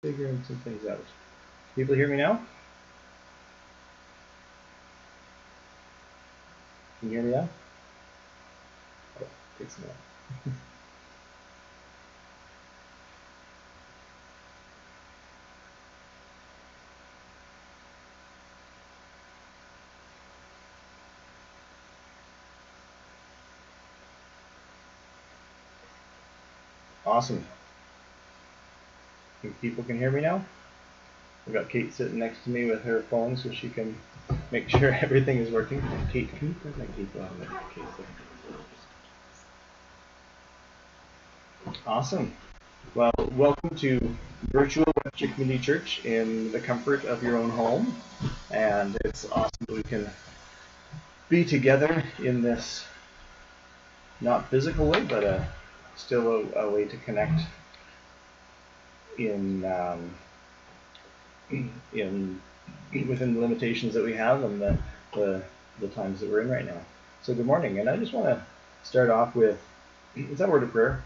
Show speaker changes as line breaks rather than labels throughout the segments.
figuring some things out. People hear me now? Can you hear me now? Oh, it's not. Awesome. Think people can hear me now? I've got Kate sitting next to me with her phone so she can make sure everything is working. Kate, can you put my Kate on the case there? Awesome. Well, welcome to virtual Webster Community Church in the comfort of your own home. And it's awesome that we can be together in this not physical way, but still a way to connect in within the limitations that we have and the times that we're in right now. So good morning, and I just want to start off with a word of prayer,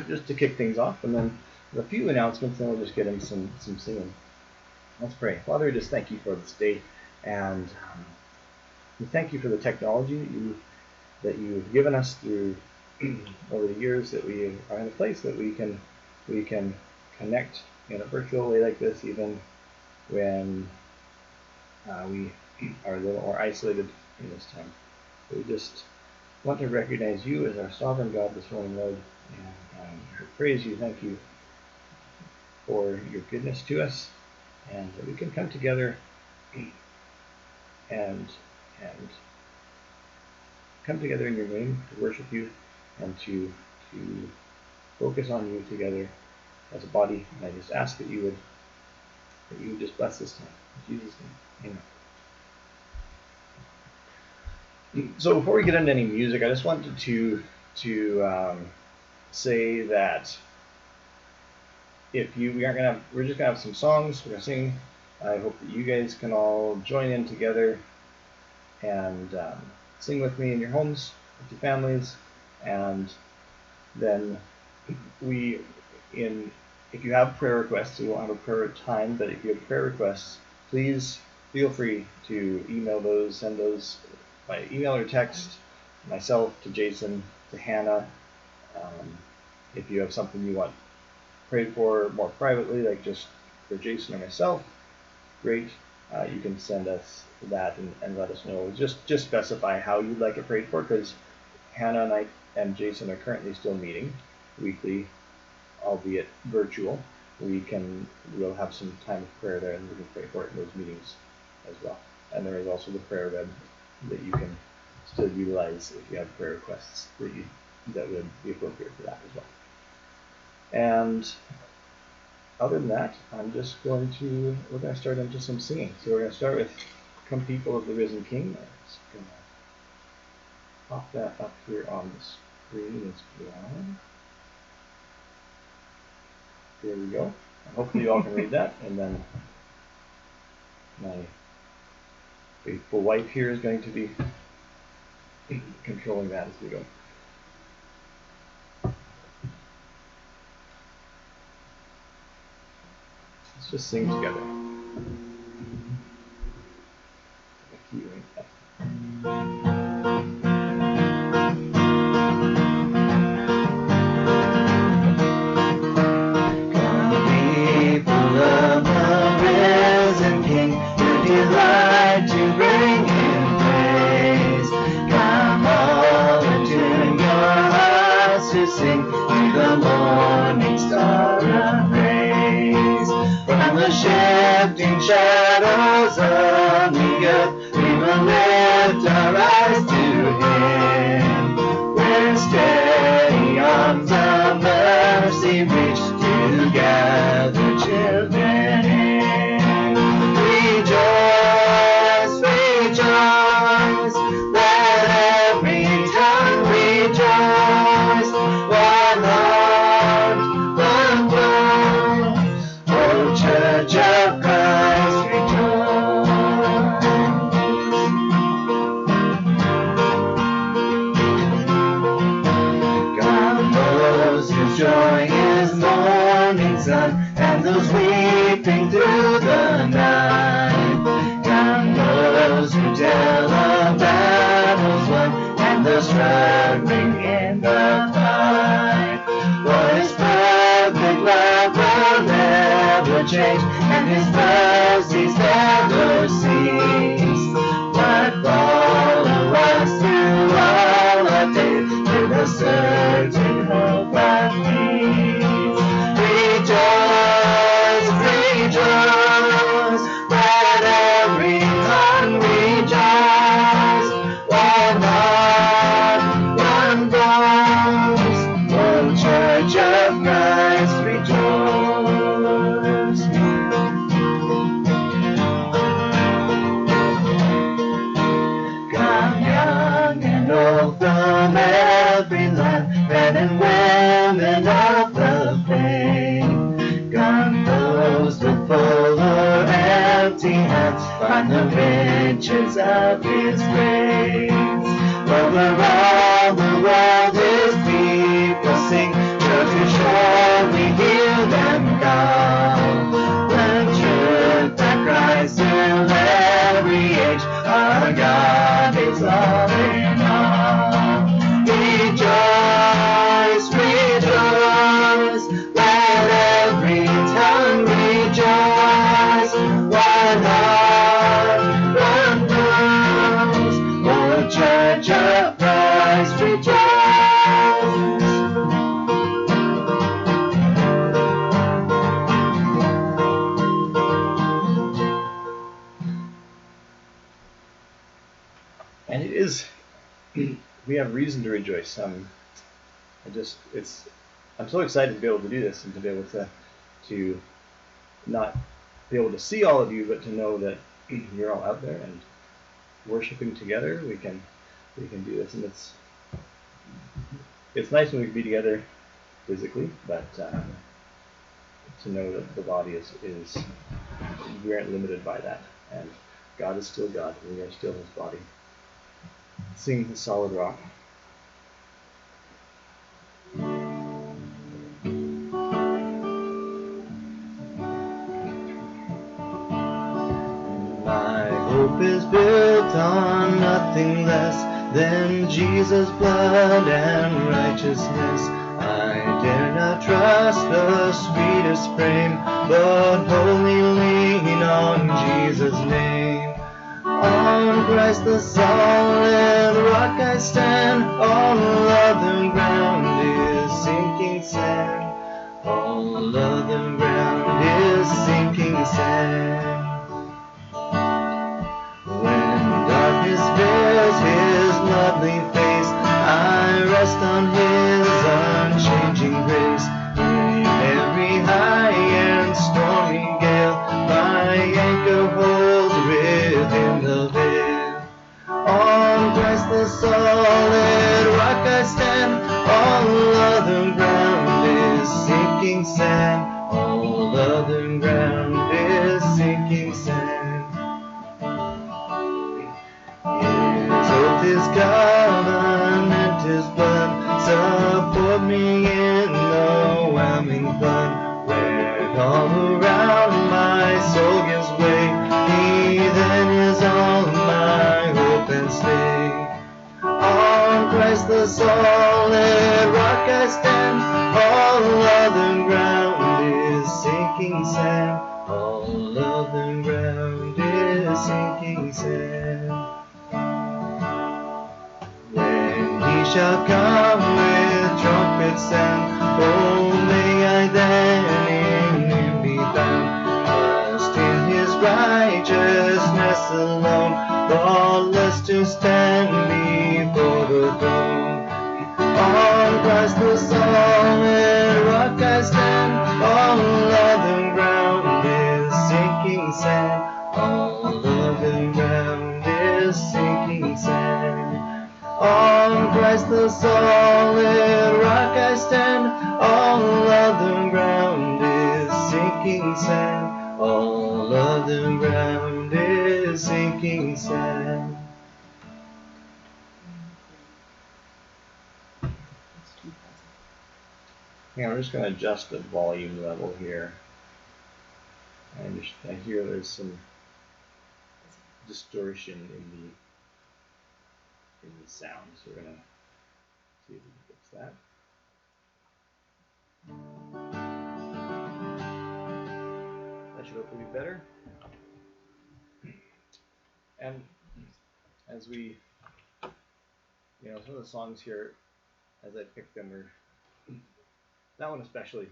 just to kick things off, and then a few announcements, and we'll just get into some singing. Let's pray. Father, we just thank you for this day, and we thank you for the technology that you've given us through over the years, that we are in a place that we can connect in a virtual way like this, even when we are a little more isolated in this time. We just want to recognize you as our sovereign God this morning, Lord, and praise you, thank you for your goodness to us, and that we can come together and come together in your name to worship you and to focus on you together as a body. And I just ask that you would just bless this time. In Jesus' name, amen. So before we get into any music, I just wanted to say that we're just gonna have some songs. We're gonna sing. I hope that you guys can all join in together and sing with me in your homes, with your families, and then if you have prayer requests, we won't have a prayer time, but if you have prayer requests, please feel free to email those, send those by email or text, myself, to Jason, to Hannah. If you have something you want prayed for more privately, like just for Jason or myself, great. You can send us that and let us know. Just specify how you'd like it prayed for, because Hannah and I and Jason are currently still meeting weekly, albeit virtual. We'll have some time of prayer there, and we can pray for it in those meetings as well. And there is also the prayer web that you can still utilize if you have prayer requests that would be appropriate for that as well. And other than that, we're going to start into some singing. So we're going to start with Come People of the Risen King. I'm just going to pop that up here on the screen as well. There we go. And hopefully you all can read that. And then my faithful wife here is going to be controlling that as we go. Let's just sing together. The key right there.
Delight to bring Him praise. Come all into your hearts to sing to the morning star of praise. From the shifting shadows of the earth, we will lift our eyes to Him. Where steady arms of mercy reach to gather children in. Rejoice, rejoice, let every tongue rejoice. One heart, one voice, O Church of Christ, rejoice. God knows His joy is morning sun. those weeping through the night. Count those who tell of battles won, and those struggling in the fight. For His perfect love will never change, and His mercies never cease. But follow us through all our days, with a certain hope and peace. Rejoice, rejoice, let every tongue rejoice. One heart, one voice, O Church of Christ, rejoice. Come young and old from every land, men and women of the faith. Come those with full or empty hands, find the riches of His grace. Over all the world His people sing, sure to surely hear them call. The truth that cries through every age, our God is all in all. Rejoice, rejoice, let every tongue rejoice. One heart, one voice, O Church of Christ, rejoice.
And it is, we have reason to rejoice. I'm so excited to be able to do this and to be able to not be able to see all of you, but to know that you're all out there and worshiping together. We can do this, and it's nice when we can be together physically, but to know that the body is we aren't limited by that, and God is still God, and we are still His body. Sing the solid rock.
My hope is built on nothing less than Jesus' blood and righteousness. I dare not trust the sweetest frame, but wholly lean on Jesus' name. On Christ the solid rock I stand, all other ground is sinking sand. All other ground is sinking sand. When darkness veils His lovely face, I rest on His unchanging grace. In every high and stormy gale, my anchor holds within the veil. On Christ the solid rock I stand, all other ground is sinking sand. All other ground is sinking sand. His oath, His covenant, His blood support me in the whelming flood. When all around my soul gives way, He then is all my hope and stay. On Christ the solid rock I stand, all other ground is sinking sand. All other ground is sinking sand. When He shall come with trumpet sound, oh, may I then in Him be found, trust in His righteousness alone, faultless to stand before the throne. On Christ the solid rock I stand, all other ground is sinking sand. All other ground is sinking sand. On Christ the solid rock I stand, all other ground is sinking sand. All other ground is sinking sand.
Yeah, we're just going to adjust the volume level here. I hear there's some distortion in the sound, so we're gonna see if we can fix that. That should hopefully be better. And as we, some of the songs here, as I pick them, are that one especially.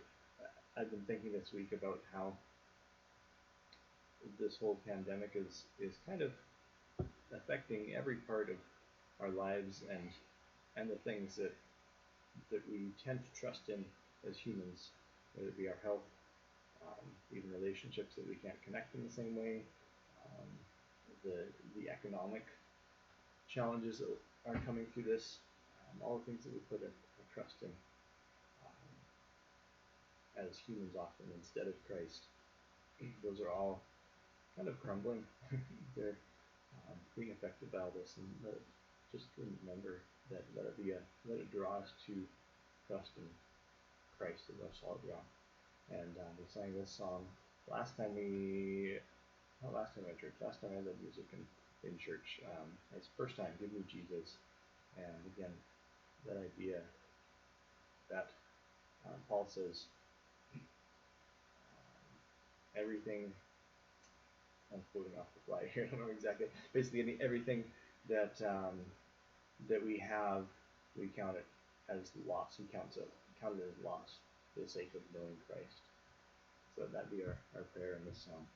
I've been thinking this week about how this whole pandemic is kind of affecting every part of our lives and the things that we tend to trust in as humans, whether it be our health, even relationships that we can't connect in the same way, the economic challenges that are coming through this, all the things that we put our trust in as humans often instead of Christ. Those are all kind of crumbling. They're being affected by all this, and just remember that let it draw us to trust in Christ as our solid rock. And we sang this song last time I led music in church. It's first time, Give Me Jesus. And again, that idea that Paul says everything, I'm quoting off the fly here, I don't know exactly, basically everything that that we have, we count it as loss. He counts it as loss for the sake of knowing Christ. So that'd be our prayer in this song.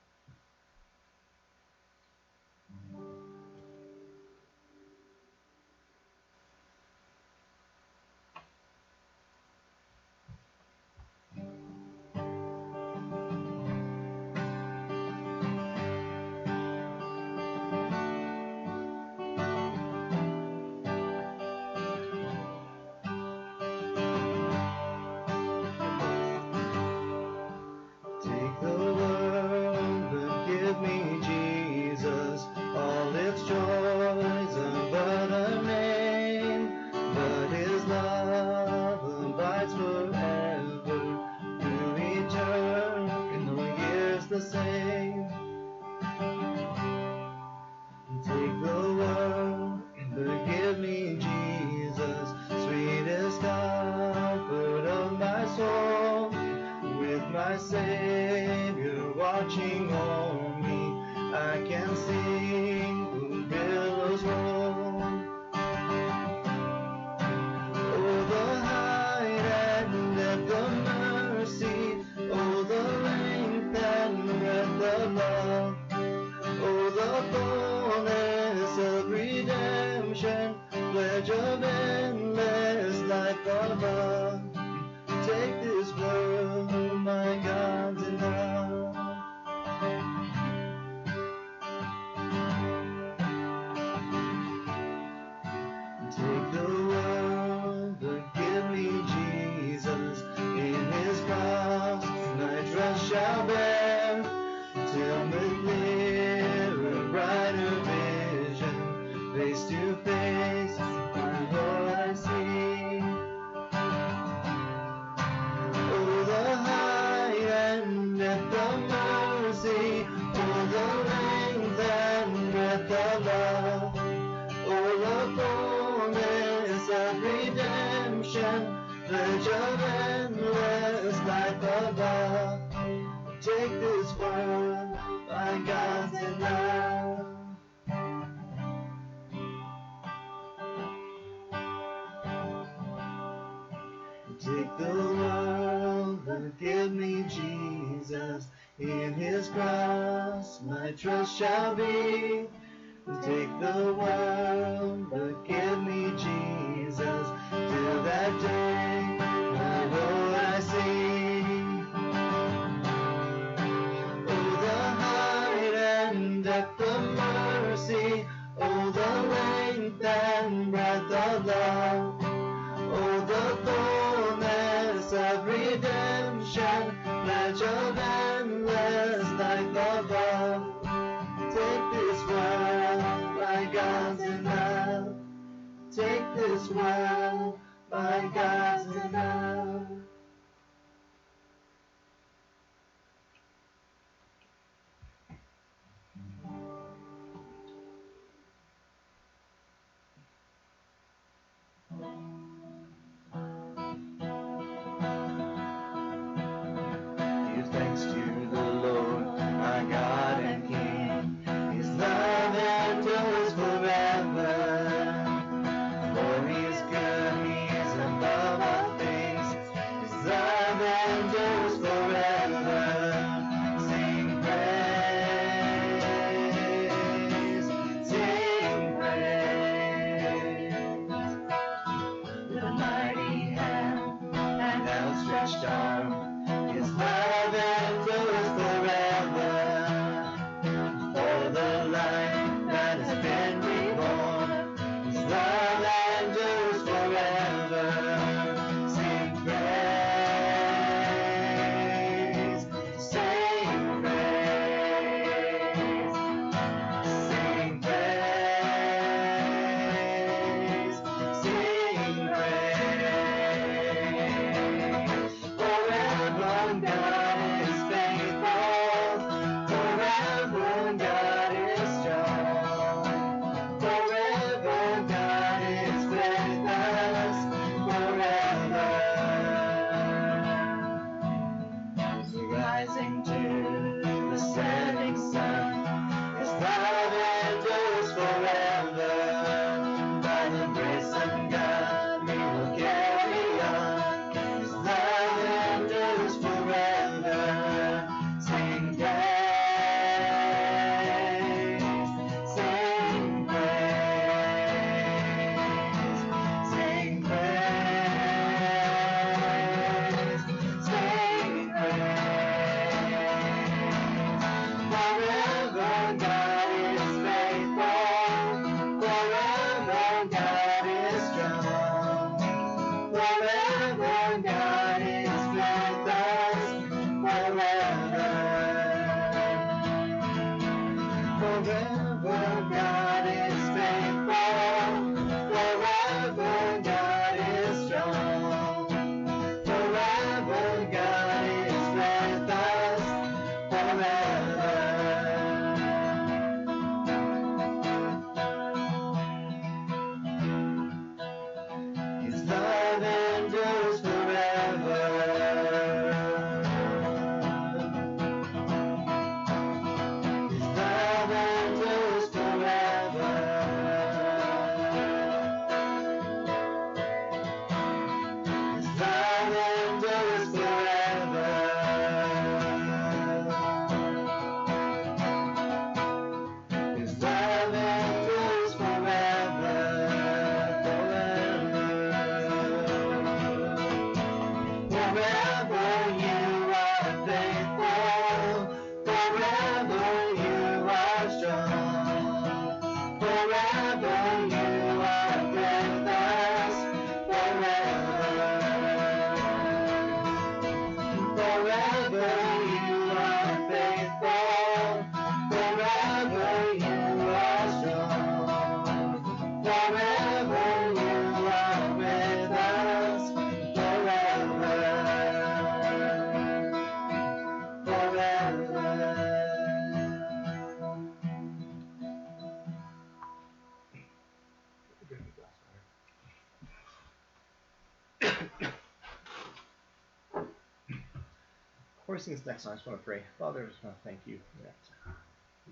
before we sing this next song, I just want to pray. Father, I just want to thank you that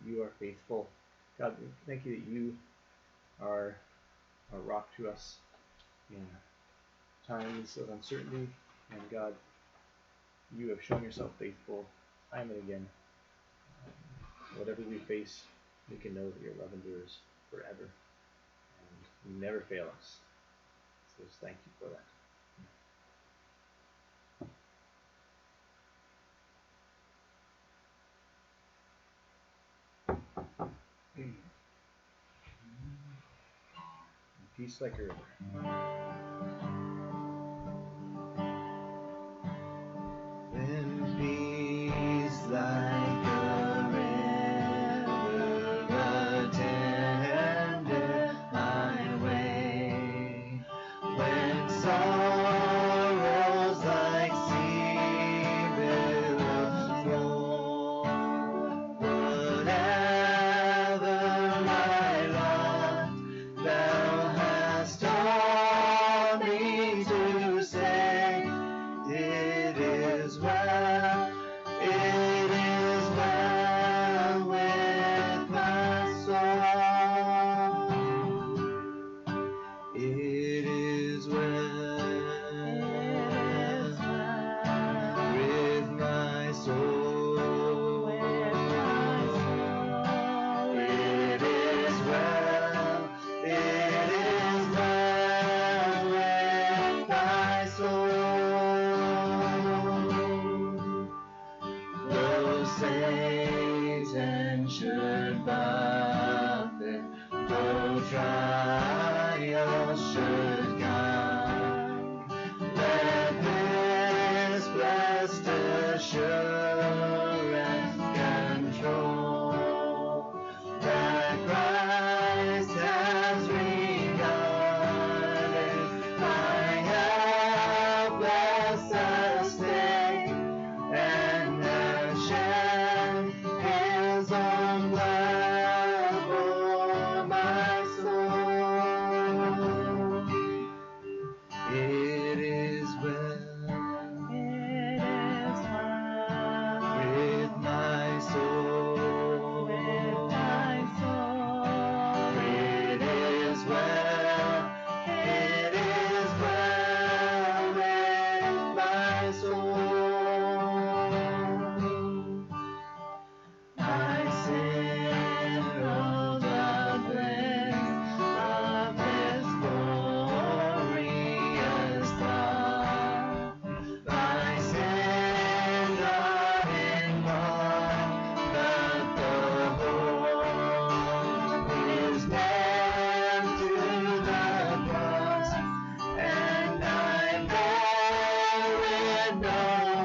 you are faithful. God, thank you that you are a rock to us in times of uncertainty. And God, you have shown yourself faithful time and again. Whatever we face, we can know that your love endures forever. And you never fail us. So just thank you for that. Peace like a river.
When peace like a river attended my way, when sorrows like sea billows roll, whatever my lot, thou hast taught me to say, it is well with my soul. It is well with my soul. It is well with my soul. Though Satan should buffet, though trials should come, let this blessed assurance control, that Christ has regarded my helpless estate, and has shed his own blood for my soul. It is well with my soul. It is well with my soul. I sing of the bliss of this glorious thought. My sins are in naught, but the whole is nailed to the cross, and I bear it no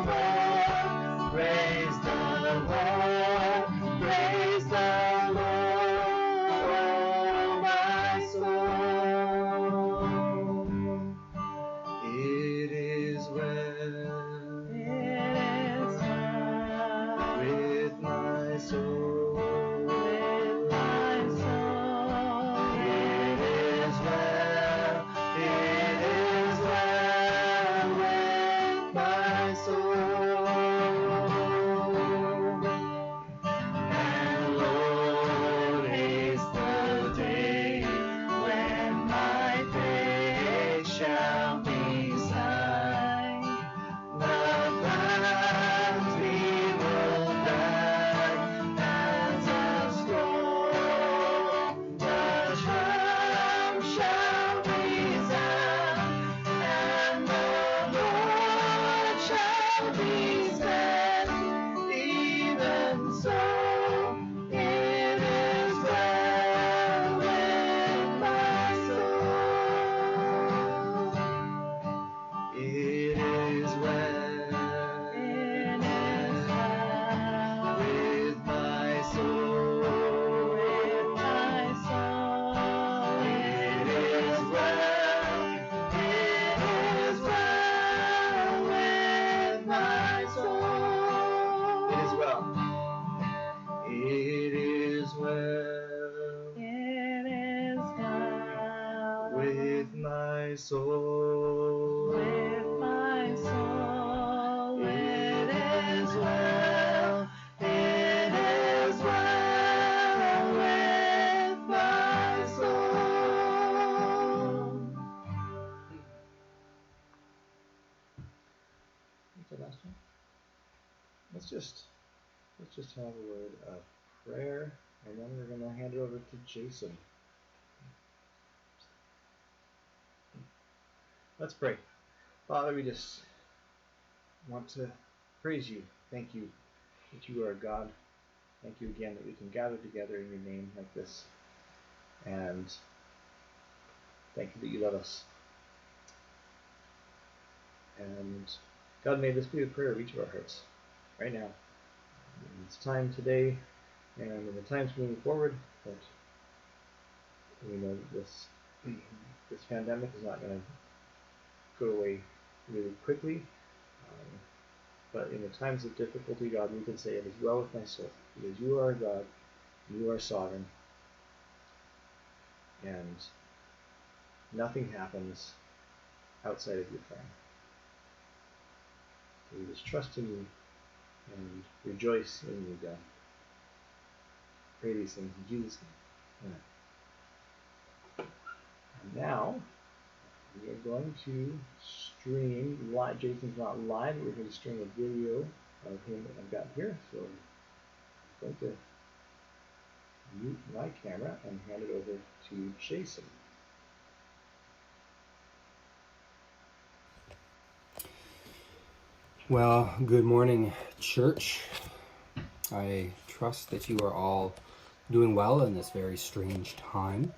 more. Praise the Lord, praise the Lord, oh my soul. It is well with my soul. It is well with my soul. And Lord, haste the day when my faith shall be sight. The clouds be rolled back as a scroll. The trump shall resound, and the Lord shall be said. Even so, it is well with my soul. It is well with my soul. It is well with my soul. It is well. It is well with my soul. It is well, it is well with my soul.
What's the last one? Let's just have a word of prayer, and then we're going to hand it over to Jason. Let's pray. Father, we just want to praise you. Thank you that you are God. Thank you again that we can gather together in your name like this. And thank you that you love us. And God, may this be the prayer of each of our hearts right now. In this time today and in the times moving forward, that we know that this pandemic is not going to go away really quickly. But in the times of difficulty, God, we can say, it is well with my soul, because you are God, you are sovereign, and nothing happens outside of your plan. So we just trust in you and rejoice in you, God. Pray these things in Jesus' name. Amen. And now, we are going to stream live. Jason's not live, but we're going to stream a video of him that I've got here. So I'm going to mute my camera and hand it over to Jason.
Well, good morning, church. I trust that you are all doing well in this very strange time.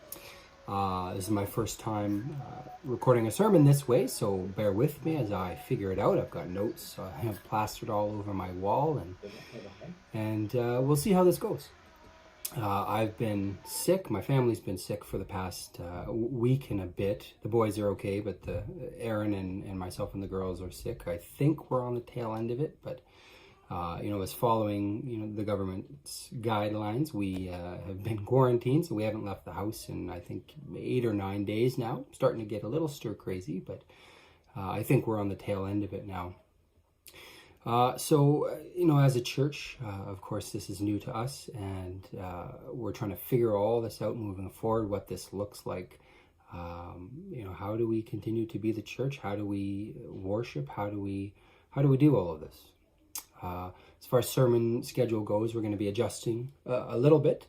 This is my first time recording a sermon this way, so bear with me as I figure it out. I've got notes I have plastered all over my wall, and we'll see how this goes. I've been sick. My family's been sick for the past week and a bit. The boys are okay, but Aaron and myself and the girls are sick. I think we're on the tail end of it, but as following the government's guidelines, we have been quarantined, so we haven't left the house in I think 8 or 9 days now. Starting to get a little stir crazy, but I think we're on the tail end of it now. So as a church, of course, this is new to us, and we're trying to figure all this out moving forward, what this looks like. How do we continue to be the church? How do we worship? How do we do all of this? As far as sermon schedule goes, we're going to be adjusting a little bit,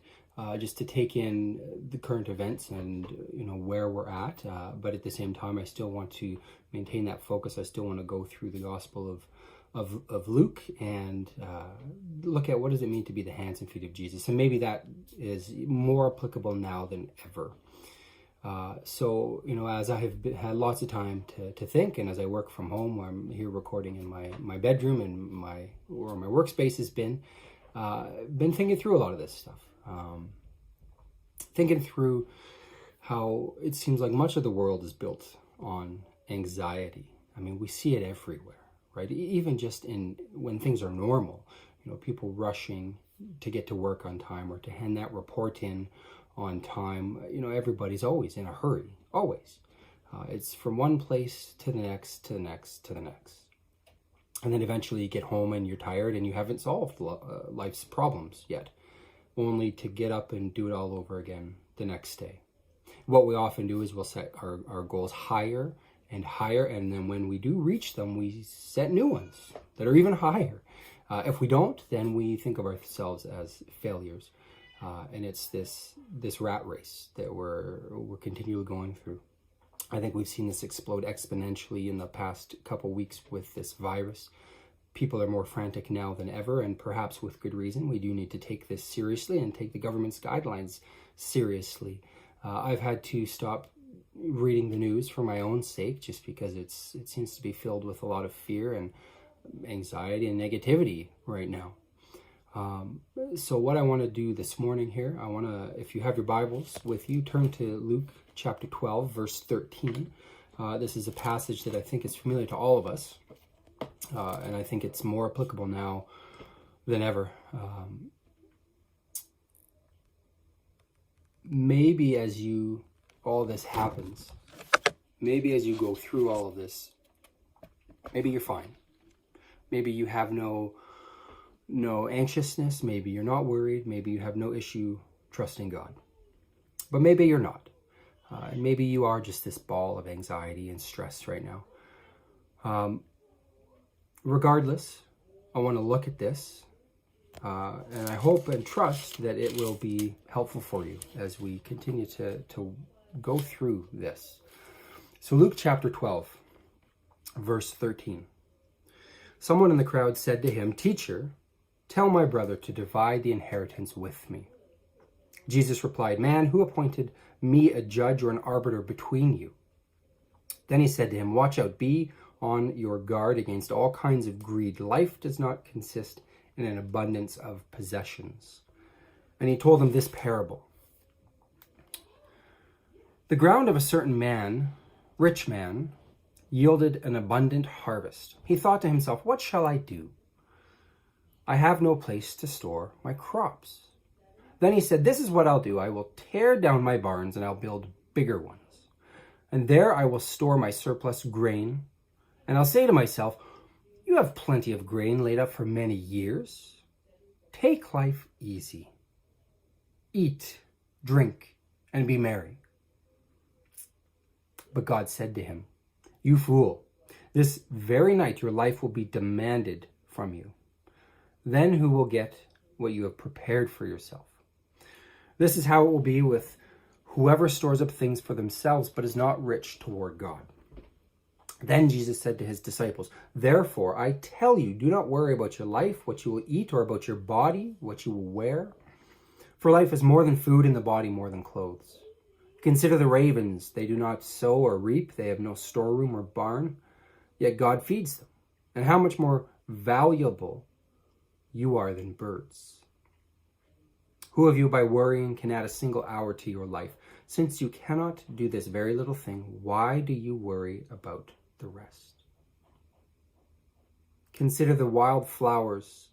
just to take in the current events and where we're at. But at the same time, I still want to maintain that focus. I still want to go through the Gospel of Luke and look at what does it mean to be the hands and feet of Jesus. And maybe that is more applicable now than ever. As I have had lots of time to think, and as I work from home, I'm here recording in my bedroom and where my workspace has been thinking through a lot of this stuff. Thinking through how it seems like much of the world is built on anxiety. I mean, we see it everywhere, right? Even just when things are normal, people rushing to get to work on time or to hand that report in on time. Everybody's always in a hurry, always. It's from one place to the next, to the next, to the next. And then eventually you get home and you're tired and you haven't solved life's problems yet, only to get up and do it all over again the next day. What we often do is we'll set our goals higher and higher, and then when we do reach them, we set new ones that are even higher. If we don't, then we think of ourselves as failures. And it's this rat race that we're continually going through. I think we've seen this explode exponentially in the past couple weeks with this virus. People are more frantic now than ever, and perhaps with good reason. We do need to take this seriously and take the government's guidelines seriously. I've had to stop reading the news for my own sake, just because it seems to be filled with a lot of fear and anxiety and negativity right now. So what I want to do this morning here, if you have your Bibles with you, turn to Luke chapter 12, verse 13. This is a passage that I think is familiar to all of us, and I think it's more applicable now than ever. Maybe as all this happens, maybe as you go through all of this, maybe you're fine. Maybe you have no no anxiousness, maybe you're not worried, maybe you have no issue trusting God. But maybe you're not. Maybe you are just this ball of anxiety and stress right now. Regardless, I want to look at this, and I hope and trust that it will be helpful for you as we continue to go through this. So Luke chapter 12, verse 13. Someone in the crowd said to him, "Teacher, tell my brother to divide the inheritance with me." Jesus replied, "Man, who appointed me a judge or an arbiter between you?" Then he said to him, "Watch out, be on your guard against all kinds of greed. Life does not consist in an abundance of possessions." And he told them this parable. The ground of a certain man, rich man, yielded an abundant harvest. He thought to himself, "What shall I do? I have no place to store my crops." Then he said, "This is what I'll do. I will tear down my barns and I'll build bigger ones. And there I will store my surplus grain. And I'll say to myself, you have plenty of grain laid up for many years. Take life easy. Eat, drink, and be merry." But God said to him, "You fool, this very night your life will be demanded from you. Then who will get what you have prepared for yourself? This is how it will be with whoever stores up things for themselves, but is not rich toward God." Then Jesus said to his disciples, "Therefore, I tell you, do not worry about your life, what you will eat, or about your body, what you will wear. For life is more than food, and the body more than clothes. Consider the ravens. They do not sow or reap. They have no storeroom or barn, yet God feeds them. And how much more valuable you are than birds. Who of you by worrying can add a single hour to your life? Since you cannot do this very little thing, why do you worry about the rest? Consider the wild flowers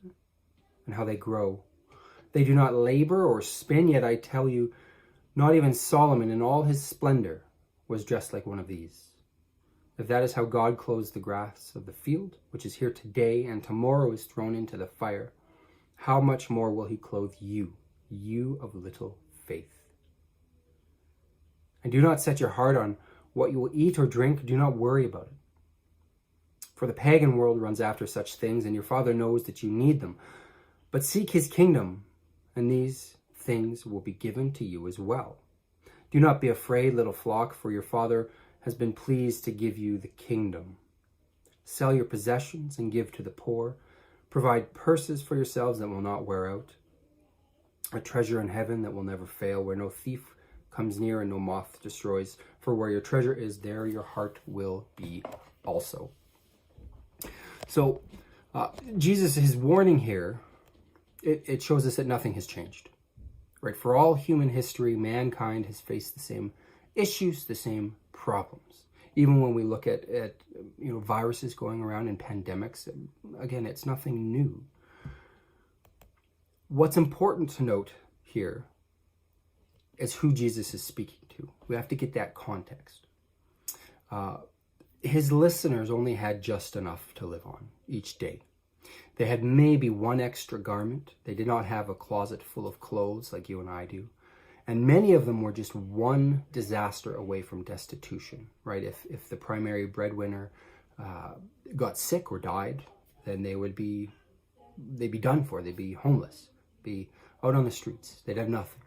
and how they grow. They do not labor or spin, yet I tell you, not even Solomon in all his splendor was dressed like one of these. If that is how God clothes the grass of the field, which is here today and tomorrow is thrown into the fire, how much more will he clothe you, you of little faith? And do not set your heart on what you will eat or drink. Do not worry about it. For the pagan world runs after such things, and your Father knows that you need them. But seek his kingdom, and these things will be given to you as well. Do not be afraid, little flock, for your Father has been pleased to give you the kingdom. Sell your possessions and give to the poor. Provide purses for yourselves that will not wear out, a treasure in heaven that will never fail, where no thief comes near and no moth destroys. For where your treasure is, there your heart will be also. So Jesus, his warning here, it shows us that nothing has changed. Right? For all human history, mankind has faced the same issues, the same problems. Even when we look at viruses going around and pandemics, again, it's nothing new. What's important to note here is who Jesus is speaking to. We have to get that context. His listeners only had just enough to live on each day. They had maybe one extra garment. They did not have a closet full of clothes like you and I do. And many of them were just one disaster away from destitution, right? If the primary breadwinner got sick or died, then they'd be done for. They'd be homeless, be out on the streets. They'd have nothing.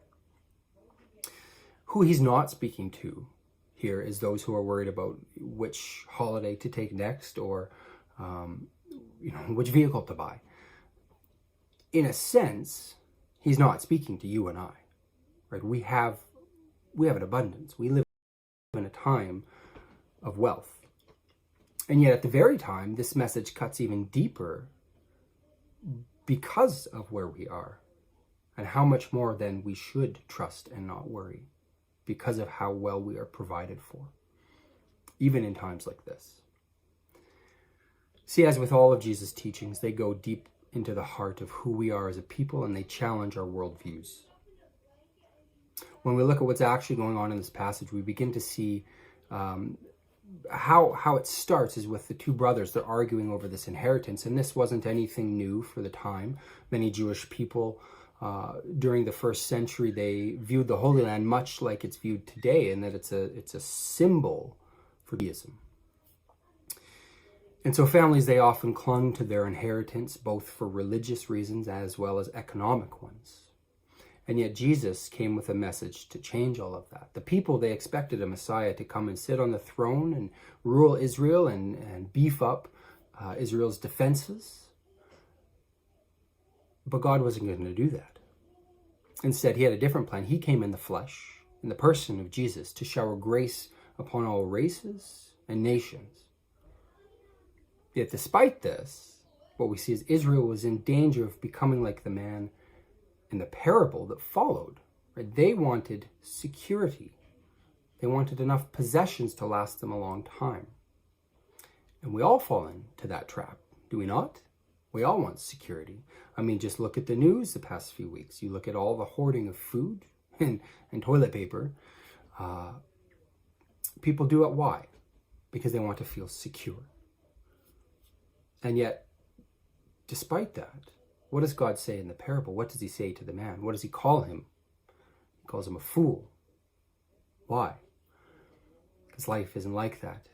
Who he's not speaking to here is those who are worried about which holiday to take next, or which vehicle to buy. In a sense, he's not speaking to you and I. Right? We have an abundance. We live in a time of wealth. And yet at the very time, this message cuts even deeper because of where we are, and how much more then we should trust and not worry because of how well we are provided for, even in times like this. See, as with all of Jesus' teachings, they go deep into the heart of who we are as a people, and they challenge our worldviews. When we look at what's actually going on in this passage, we begin to see how it starts is with the two brothers. They're arguing over this inheritance, and this wasn't anything new for the time. Many Jewish people during the first century, they viewed the Holy Land much like it's viewed today, in that it's a symbol for Judaism. And so families, they often clung to their inheritance, both for religious reasons as well as economic ones. And yet Jesus came with a message to change all of that. The people, they expected a Messiah to come and sit on the throne and rule Israel and beef up Israel's defenses. But God wasn't going to do that. Instead, he had a different plan. He came in the flesh, in the person of Jesus, to shower grace upon all races and nations. Yet despite this, what we see is Israel was in danger of becoming like the man in the parable that followed. Right? They wanted security. They wanted enough possessions to last them a long time. And we all fall into that trap, do we not? We all want security. I mean, just look at the news the past few weeks. You look at all the hoarding of food and toilet paper. People do it. Why? Because they want to feel secure. And yet, despite that, what does God say in the parable? What does he say to the man? What does he call him? He calls him a fool. Why? Because life isn't like that.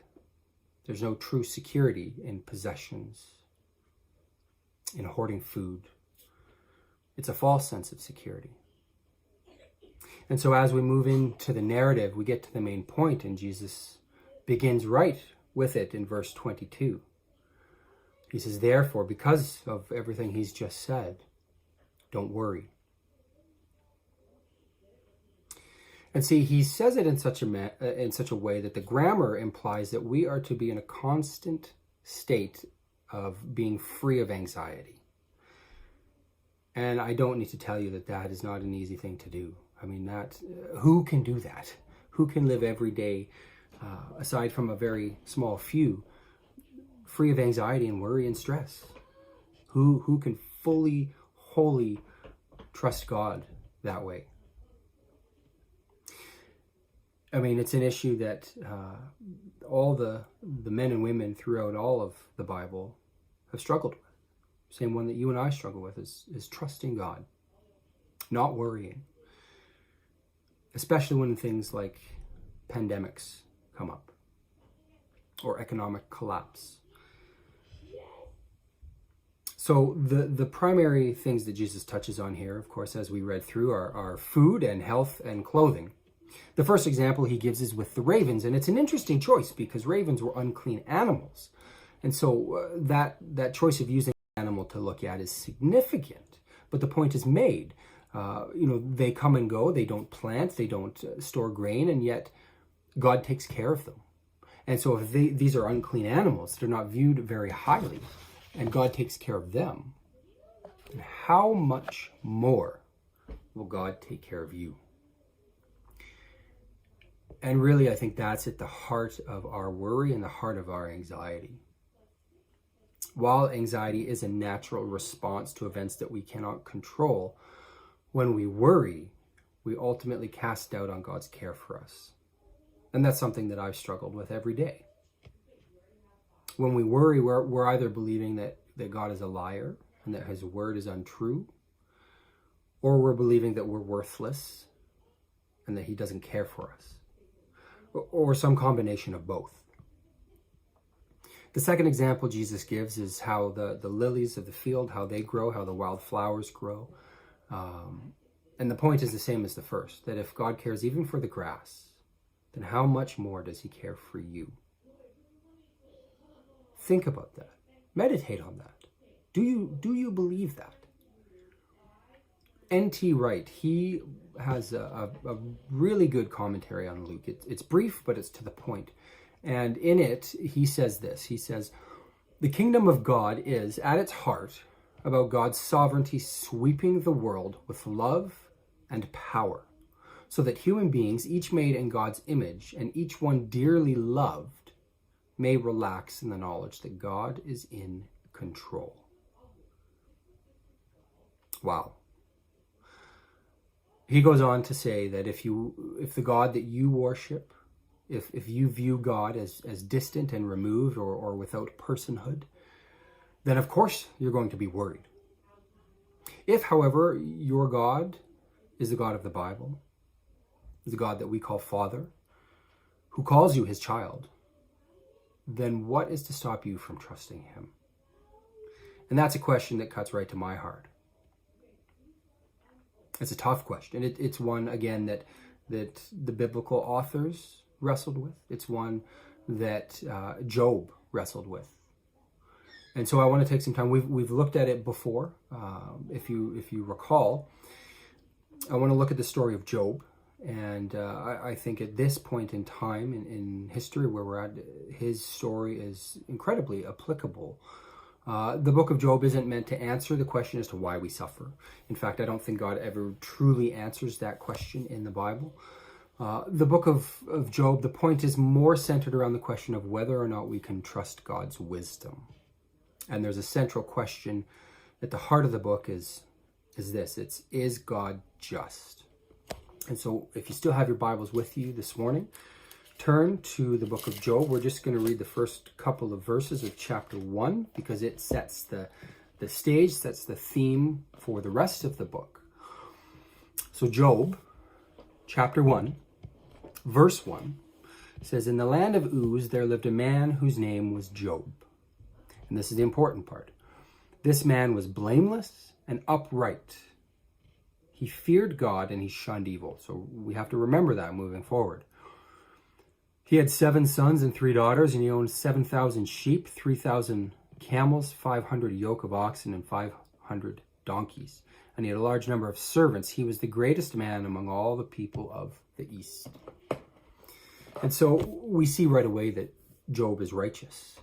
There's no true security in possessions, in hoarding food. It's a false sense of security. And so as we move into the narrative, we get to the main point, and Jesus begins right with it in verse 22. He says, therefore, because of everything he's just said, don't worry. And see, he says it in such a way that the grammar implies that we are to be in a constant state of being free of anxiety. And I don't need to tell you that that is not an easy thing to do. I mean, who can do that? Who can live every day, aside from a very small few, free of anxiety and worry and stress? Who can fully, wholly trust God that way? I mean, it's an issue that all the men and women throughout all of the Bible have struggled with. Same one that you and I struggle with is trusting God, not worrying. Especially when things like pandemics come up or economic collapse. So the primary things that Jesus touches on here, of course, as we read through, are food and health and clothing. The first example he gives is with the ravens, and it's an interesting choice because ravens were unclean animals. And so that choice of using an animal to look at is significant, but the point is made. They come and go, they don't plant, they don't store grain, and yet God takes care of them. And so if these are unclean animals, they're not viewed very highly, and God takes care of them, then how much more will God take care of you? And really, I think that's at the heart of our worry and the heart of our anxiety. While anxiety is a natural response to events that we cannot control, when we worry, we ultimately cast doubt on God's care for us. And that's something that I've struggled with every day. When we worry, we're either believing that God is a liar and that his word is untrue, or we're believing that we're worthless and that he doesn't care for us, or some combination of both. The second example Jesus gives is how the lilies of the field, how they grow, how the wild flowers grow. And the point is the same as the first, that if God cares even for the grass, then how much more does he care for you? Think about that. Meditate on that. Do you believe that? N.T. Wright, he has a really good commentary on Luke. It's brief, but it's to the point. And in it, he says this. He says, the kingdom of God is, at its heart, about God's sovereignty sweeping the world with love and power, so that human beings, each made in God's image and each one dearly loved, may relax in the knowledge that God is in control. Wow. He goes on to say that if the God that you worship if you view God as distant and removed or without personhood, then of course you're going to be worried. If, however, your God is the God of the Bible, the God that we call Father, who calls you his child, then what is to stop you from trusting him? And that's a question that cuts right to my heart. It's a tough question. It's one, again, that the biblical authors wrestled with. It's one that Job wrestled with. And so I want to take some time. We've looked at it before. If you recall, I want to look at the story of Job. And I think at this point in time in history where we're at, his story is incredibly applicable. The book of Job isn't meant to answer the question as to why we suffer. In fact, I don't think God ever truly answers that question in the Bible. The book of Job, the point is more centered around the question of whether or not we can trust God's wisdom. And there's a central question at the heart of the book is this. Is God just? And so if you still have your Bibles with you this morning, turn to the book of Job. We're just going to read the first couple of verses of chapter 1 because it sets the stage, sets the theme for the rest of the book. So Job, chapter 1, verse 1, says, "In the land of Uz there lived a man whose name was Job." And this is the important part. "This man was blameless and upright. He feared God and he shunned evil." So we have to remember that moving forward. "He had 7 sons and 3 daughters, and he owned 7,000 sheep, 3,000 camels, 500 yoke of oxen, and 500 donkeys. And he had a large number of servants. He was the greatest man among all the people of the East." And so we see right away that Job is righteous.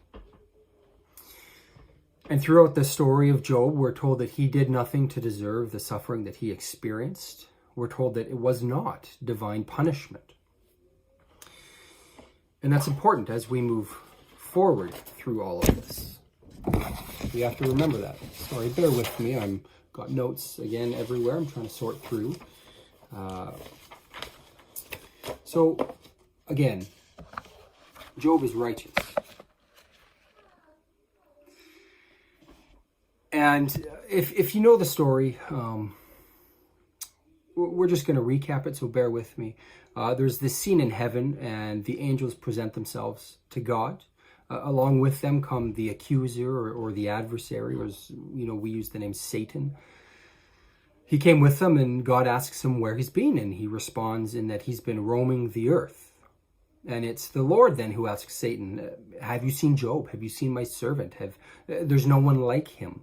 And throughout the story of Job, we're told that he did nothing to deserve the suffering that he experienced. We're told that it was not divine punishment. And that's important as we move forward through all of this. We have to remember that. Sorry, bear with me. I've got notes again everywhere. I'm trying to sort through. So, again, Job is righteous. And if you know the story, we're just going to recap it, so bear with me. There's this scene in heaven, and the angels present themselves to God. Along with them come the accuser or the adversary, or as we use the name Satan. He came with them, and God asks him where he's been, and he responds in that he's been roaming the earth. And it's the Lord then who asks Satan, "Have you seen Job? Have you seen my servant? There's no one like him."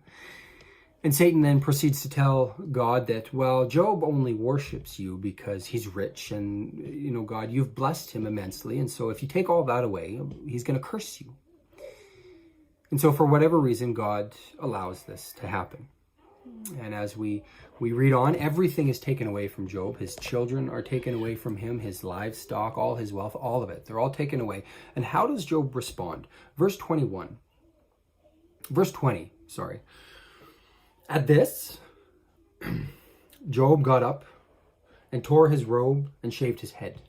And Satan then proceeds to tell God that, well, Job only worships you because he's rich and, God, you've blessed him immensely. And so if you take all that away, he's going to curse you. And so for whatever reason, God allows this to happen. And as we read on, everything is taken away from Job. His children are taken away from him, his livestock, all his wealth, all of it. They're all taken away. And how does Job respond? Verse 20, sorry. "At this, Job got up and tore his robe and shaved his head."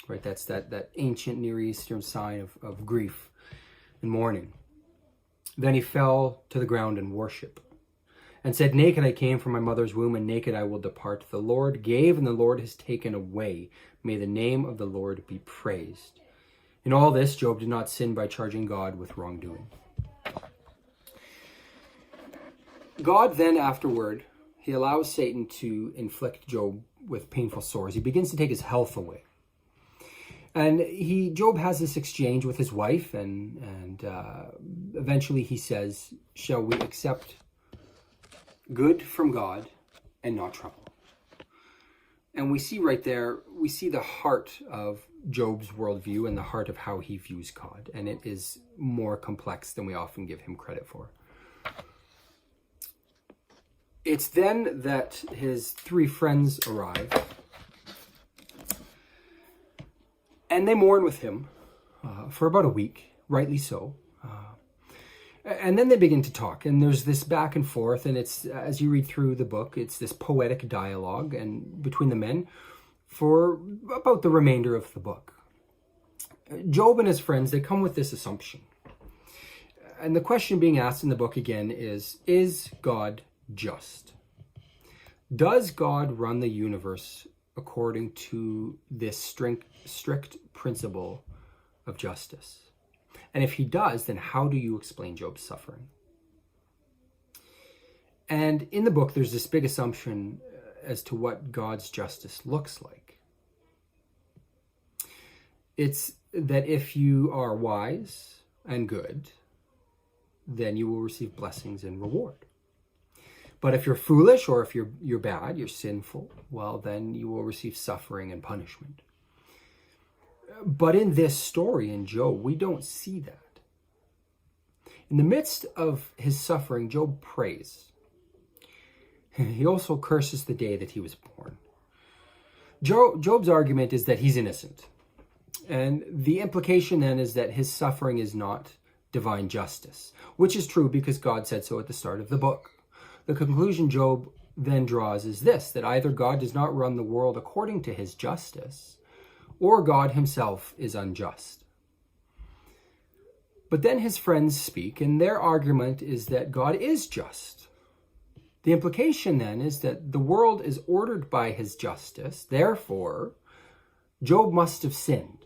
Right, that's that ancient Near Eastern sign of grief and mourning. "Then he fell to the ground in worship and said, 'Naked I came from my mother's womb, and naked I will depart. The Lord gave, and the Lord has taken away. May the name of the Lord be praised.' In all this, Job did not sin by charging God with wrongdoing." God then afterward, he allows Satan to inflict Job with painful sores. He begins to take his health away. And Job has this exchange with his wife, and eventually he says, "Shall we accept good from God and not trouble?" And we see right there, we see the heart of Job's worldview and the heart of how he views God. And it is more complex than we often give him credit for. It's then that his 3 friends arrive, and they mourn with him for about a week, rightly so. And then they begin to talk, and there's this back and forth, and it's, as you read through the book, it's this poetic dialogue and between the men for about the remainder of the book. Job and his friends, they come with this assumption. And the question being asked in the book again is God just? Does God run the universe according to this strict principle of justice? And if he does, then how do you explain Job's suffering? And in the book, there's this big assumption as to what God's justice looks like. It's that if you are wise and good, then you will receive blessings and reward. But if you're foolish, or if you're bad, you're sinful, well, then you will receive suffering and punishment. But in this story in Job, we don't see that. In the midst of his suffering, Job prays. He also curses the day that he was born. Job's argument is that he's innocent. And the implication then is that his suffering is not divine justice, which is true because God said so at the start of the book. The conclusion Job then draws is this, that either God does not run the world according to his justice, or God himself is unjust. But then his friends speak, and their argument is that God is just. The implication then is that the world is ordered by his justice, therefore, Job must have sinned.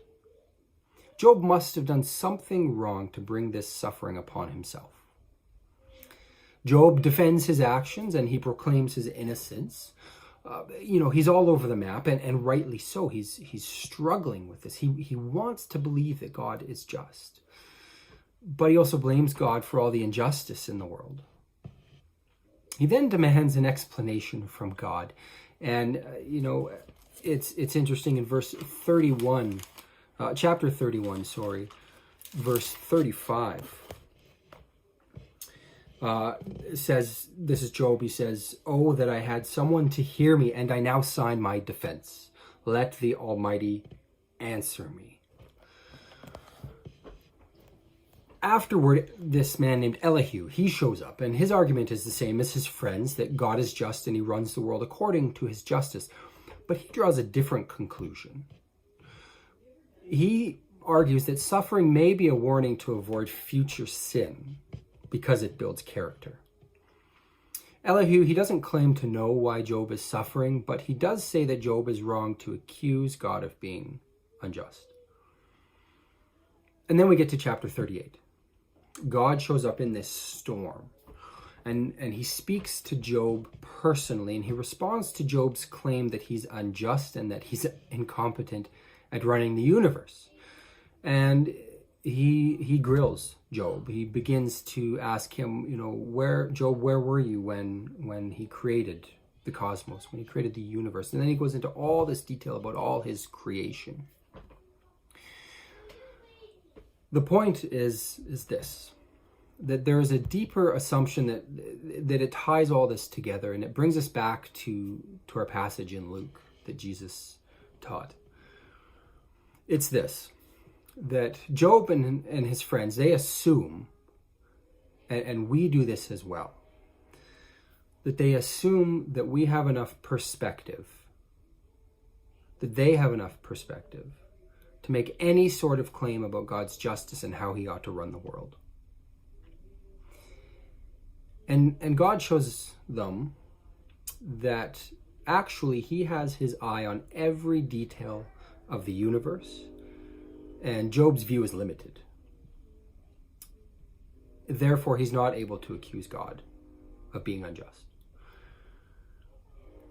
Job must have done something wrong to bring this suffering upon himself. Job defends his actions and he proclaims his innocence. He's all over the map, and rightly so. He's struggling with this. He wants to believe that God is just. But he also blames God for all the injustice in the world. He then demands an explanation from God. And, it's interesting in verse 31, chapter 31, verse 35. Says, this is Job, he says, "Oh, that I had someone to hear me, and I now sign my defense. Let the Almighty answer me." Afterward, this man named Elihu, he shows up, and his argument is the same as his friends, that God is just and he runs the world according to his justice. But he draws a different conclusion. He argues that suffering may be a warning to avoid future sin, because it builds character. Elihu, he doesn't claim to know why Job is suffering, but he does say that Job is wrong to accuse God of being unjust. And then we get to chapter 38. God shows up in this storm, and he speaks to Job personally, and he responds to Job's claim that he's unjust and that he's incompetent at running the universe. And he grills Job. He begins to ask him, where were you when he created the cosmos, when he created the universe? And then he goes into all this detail about all his creation. The point is this, that there is a deeper assumption that it ties all this together, and it brings us back to our passage in Luke that Jesus taught. It's this, that Job and his friends, they assume, and we do this as well, that they assume that we have enough perspective, that they have enough perspective to make any sort of claim about God's justice and how he ought to run the world. And God shows them that actually he has his eye on every detail of the universe, and Job's view is limited. Therefore, he's not able to accuse God of being unjust.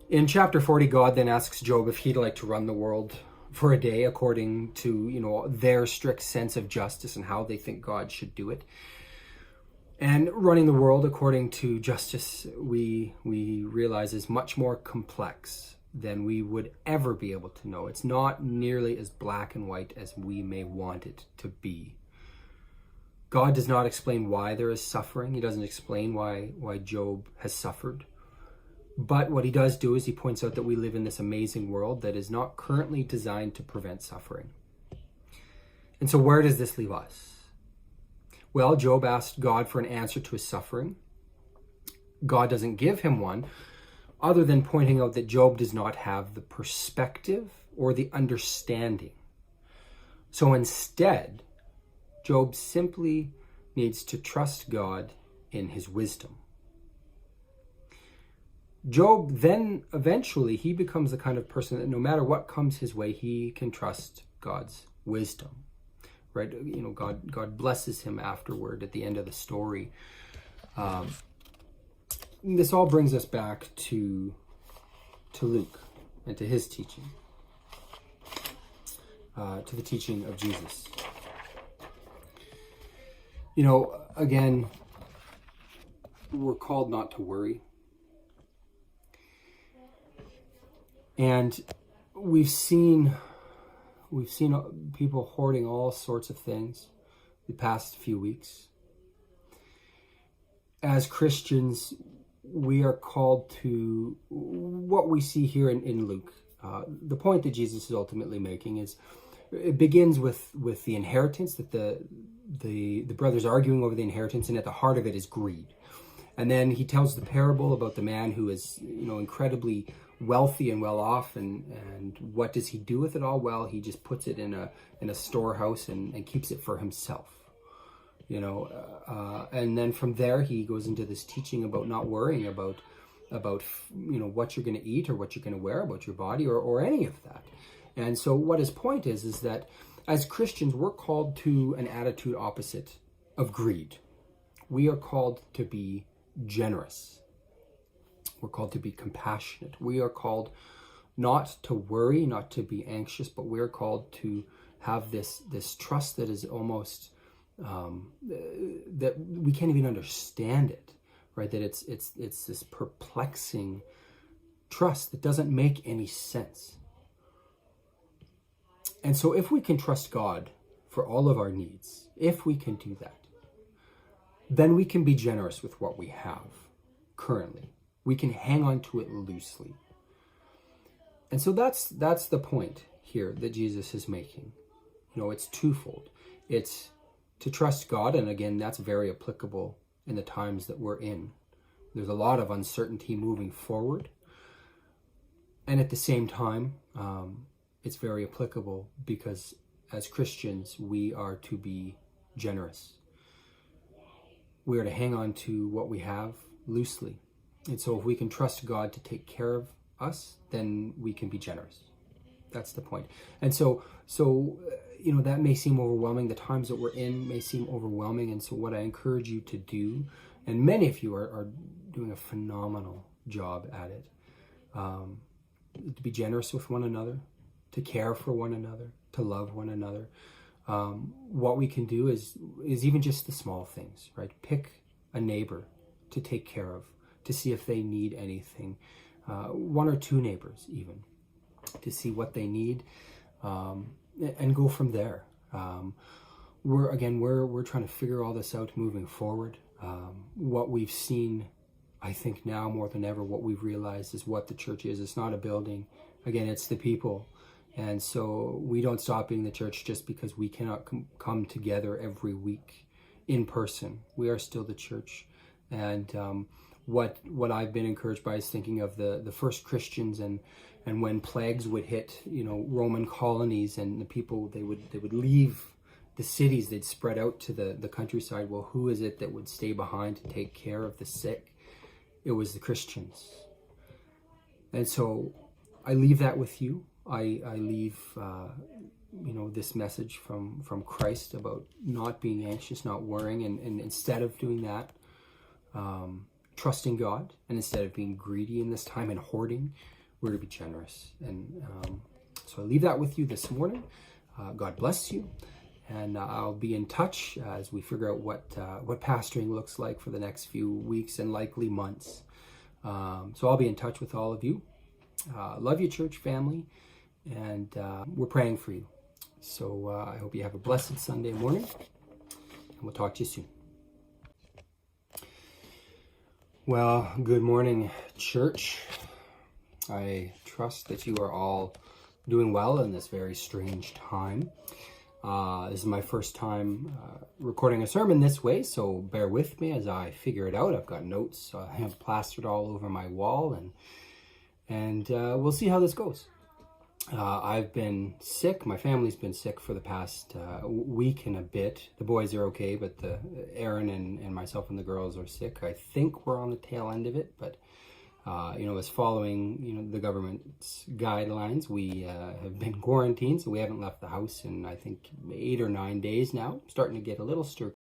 In chapter 40, God then asks Job if he'd like to run the world for a day according to, their strict sense of justice and how they think God should do it. And running the world according to justice, we realize, is much more complex than we would ever be able to know. It's not nearly as black and white as we may want it to be. God does not explain why there is suffering. He doesn't explain why Job has suffered. But what he does do is he points out that we live in this amazing world that is not currently designed to prevent suffering. And so where does this leave us? Well, Job asked God for an answer to his suffering. God doesn't give him one, other than pointing out that Job does not have the perspective or the understanding So instead, Job simply needs to trust God in his wisdom. Job then eventually he becomes the kind of person that no matter what comes his way, he can trust God's wisdom. Right? You know, God blesses him afterward at the end of the story. This all brings us back to Luke and to his teaching, to the teaching of Jesus. You know, again, we're called not to worry. And we've seen people hoarding all sorts of things the past few weeks. As Christians, we are called to what we see here in Luke. The point that Jesus is ultimately making is, it begins with the inheritance, that the brothers arguing over the inheritance, and at the heart of it is greed. And then he tells the parable about the man who is, you know, incredibly wealthy and well off, and what does he do with it all? Well, he just puts it in a storehouse and keeps it for himself. You know, and then from there he goes into this teaching about not worrying about you know, what you're going to eat or what you're going to wear, about your body or any of that. And so what his point is that as Christians, we're called to an attitude opposite of greed. We are called to be generous. We're called to be compassionate. We are called not to worry, not to be anxious, but we're called to have this trust that is almost that we can't even understand it, right? That it's this perplexing trust that doesn't make any sense. And so if we can trust God for all of our needs, if we can do that, then we can be generous with what we have currently. We can hang on to it loosely. And so that's the point here that Jesus is making. You know, it's twofold. It's to trust God, and again, that's very applicable in the times that we're in. There's a lot of uncertainty moving forward. And at the same time, it's very applicable because as Christians, we are to be generous. We are to hang on to what we have loosely. And so if we can trust God to take care of us, then we can be generous. That's the point. And so you know, that may seem overwhelming. The times that we're in may seem overwhelming. And so what I encourage you to do, and many of you are doing a phenomenal job at it, to be generous with one another, to care for one another, to love one another. What we can do is even just the small things, right? Pick a neighbor to take care of, to see if they need anything. One or two neighbors even, to see what they need, and go from there. We're trying to figure all this out moving forward. What we've seen, I think now more than ever, what we've realized is what the church is. It's not a building. Again, it's the people. And so we don't stop being the church just because we cannot come together every week in person. We are still the church. And what I've been encouraged by is thinking of the first Christians and when plagues would hit, you know, Roman colonies, and the people, they would leave the cities, they'd spread out to the countryside. Well, who is it that would stay behind to take care of the sick? It was the Christians. And so I leave that with you. I leave you know, this message from Christ about not being anxious, not worrying, and instead of doing that, trusting God, and instead of being greedy in this time and hoarding, we're to be generous. And so I leave that with you this morning. God bless you, and I'll be in touch as we figure out what pastoring looks like for the next few weeks and likely months. So I'll be in touch with all of you. Love you, church family, and we're praying for you. So I hope you have a blessed Sunday morning, and we'll talk to you soon. Well, good morning, church. I trust that you are all doing well in this very strange time. This is my first time recording a sermon this way, so bear with me as I figure it out. I've got notes I have plastered all over my wall, and we'll see how this goes. I've been sick. My family's been sick for the past week and a bit. The boys are okay, but Aaron and myself and the girls are sick. I think we're on the tail end of it, but as following the government's guidelines, we have been quarantined, so we haven't left the house in I think 8 or 9 days now. Starting to get a little stir.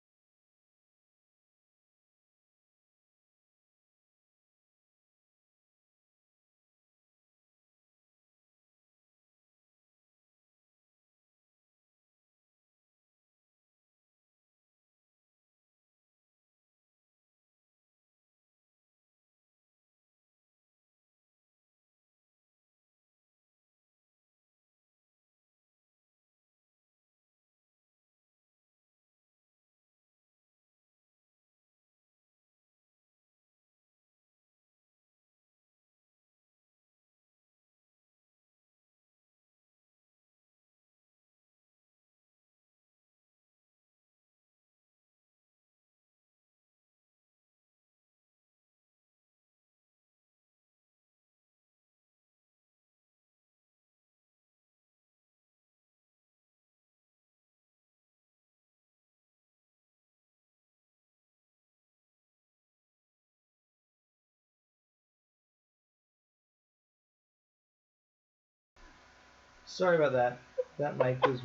Sorry about that. That mic was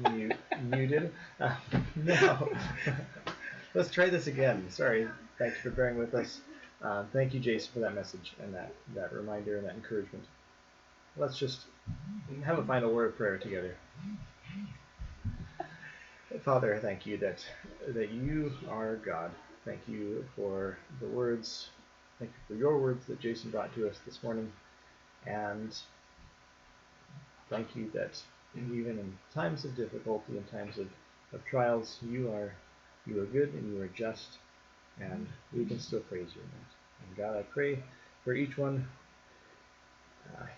muted. No. Let's try this again. Sorry. Thank you for bearing with us. Thank you, Jason, for that message and that reminder and that encouragement. Let's just have a final word of prayer together. Father, I thank you that you are God. Thank you for the words. Thank you for your words that Jason brought to us this morning. And thank you that even in times of difficulty, in times of trials, you are good and you are just, and we can still praise you in that. And God, I pray for each one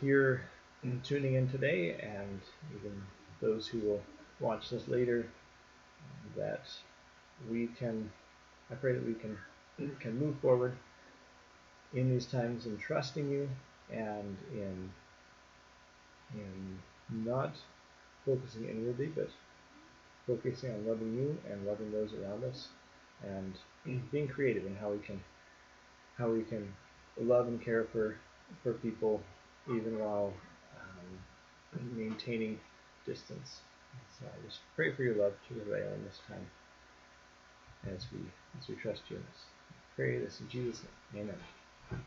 here tuning in today, and even those who will watch this later, that I pray that we can move forward in these times in trusting you and in not focusing inwardly, but focusing on loving you and loving those around us, and being creative in how we can love and care for people even while maintaining distance. So I just pray for your love to prevail in this time as we trust you in this. I pray this in Jesus' name. Amen.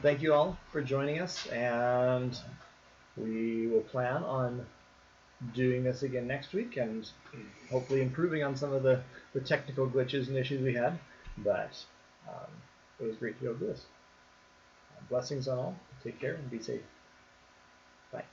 Thank you all for joining us, and we will plan on doing this again next week and hopefully improving on some of the technical glitches and issues we had. But it was great to be able to do this. Blessings on all. Take care and be safe. Bye.